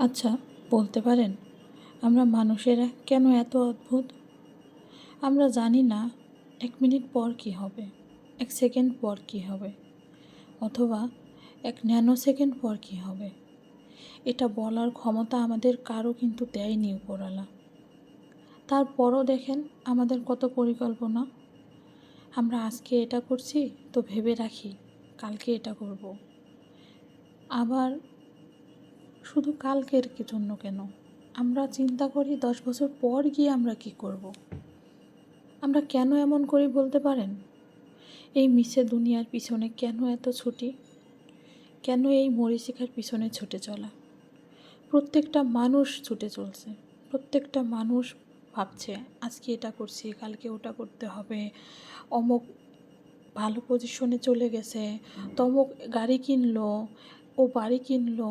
আচ্ছা, বলতে পারেন আমরা মানুষেরা কেন এত অদ্ভুত? আমরা জানি না 1 মিনিট পর কী হবে, 1 সেকেন্ড পর কী হবে, অথবা 1 ন্যানো সেকেন্ড পর কী হবে। এটা বলার ক্ষমতা আমাদের কারো কিন্তু দেয়নি উপরওয়ালা। তারপরও দেখেন আমাদের কত পরিকল্পনা। আমরা আজকে এটা করছি তো ভেবে রাখি কালকে এটা করব। আবার শুধু কালকের জন্য কেন, আমরা চিন্তা করি 10 বছর পর গিয়ে আমরা কি করব। আমরা কেন এমন করি বলতে পারেন? এই মিশে দুনিয়ার পিছনে কেন এত ছুটি? কেন এই মরীচিকার পিছনে ছুটে চলা? প্রত্যেকটা মানুষ ছুটে চলছে, প্রত্যেকটা মানুষ ভাবছে আজকে এটা করছি কালকে ওটা করতে হবে, অমুক ভালো পজিশনে চলে গেছে, তমুক গাড়ি কিনলো, ও বাড়ি কিনলো,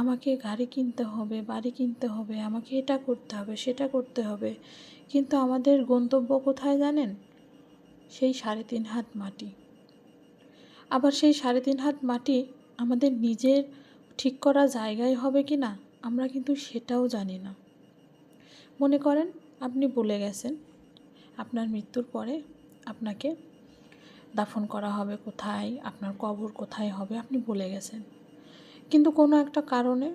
আমাকে গাড়ি কিনতে হবে, বাড়ি কিনতে হবে, আমাকে এটা করতে হবে, সেটা করতে হবে। কিন্তু আমাদের গন্তব্য কোথায় জানেন? সেই 3.5 হাত মাটি। আবার সেই 3.5 হাত মাটি আমাদের নিজের ঠিক করা জায়গায় হবে কি না, আমরা কিন্তু সেটাও জানি না। মনে করেন আপনি বলে গেছেন আপনার মৃত্যুর পরে আপনাকে দাফন করা হবে কোথায়, আপনার কবর কোথায় হবে, আপনি বলে গেছেন। কিন্তু কোনো একটা কারণে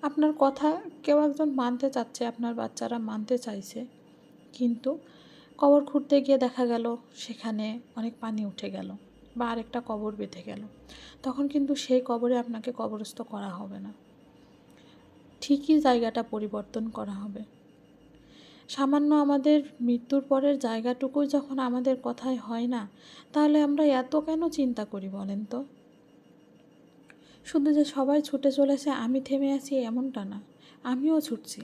আপনার কথা কেউ একজন মানতে চাচ্ছে, আপনার বাচ্চারা মানতে চাইছে, কিন্তু কবর খুঁড়তে গিয়ে দেখা গেল সেখানে অনেক পানি উঠে গেল বা আরেকটা কবর বেঁধে গেল। তখন কিন্তু সেই কবরে আপনাকে কবরস্থ করা হবে না, ঠিকই জায়গাটা পরিবর্তন করা হবে। সামান্য আমাদের মৃত্যুর পরের জায়গাটুকুই যখন আমাদের কথায় হয় না, তাহলে আমরা এত কেন চিন্তা করি বলেন তো? শুধু যে সবাই ছুটে চলেছে আমি থেমে আছি এমনটা না, আমিও ছুটছি।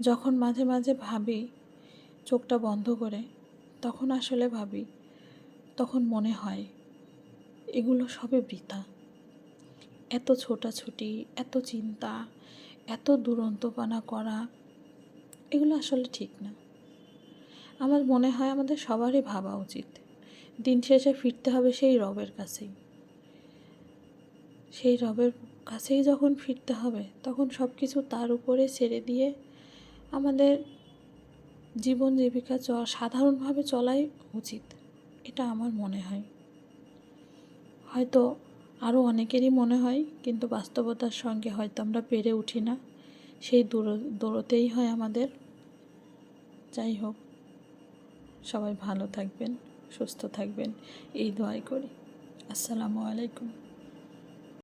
যখন মাঝে মাঝে ভাবি চোখটা বন্ধ করে, তখন আসলে ভাবি, তখন মনে হয় এগুলো সবে বৃথা। এত ছোটাছুটি, এত চিন্তা, এত দুরন্তপনা করা, এগুলো আসলে ঠিক না। আমার মনে হয় আমাদের সবারই ভাবা উচিত দিন শেষে ফিরতে হবে সেই রবের কাছেই। সেই রবের কাছেই যখন ফিরতে হবে, তখন সব কিছু তার উপরে ছেড়ে দিয়ে আমাদের জীবন জীবিকা সাধারণভাবে চলাই উচিত, এটা আমার মনে হয়। হয়তো আরও অনেকেরই মনে হয়, কিন্তু বাস্তবতার সঙ্গে হয়তো আমরা পেরে উঠি না, সেই দৌড়তেই হয় আমাদের। যাই হোক, সবাই ভালো থাকবেন, সুস্থ থাকবেন, এই দোয়াই করি। আসসালামু আলাইকুম।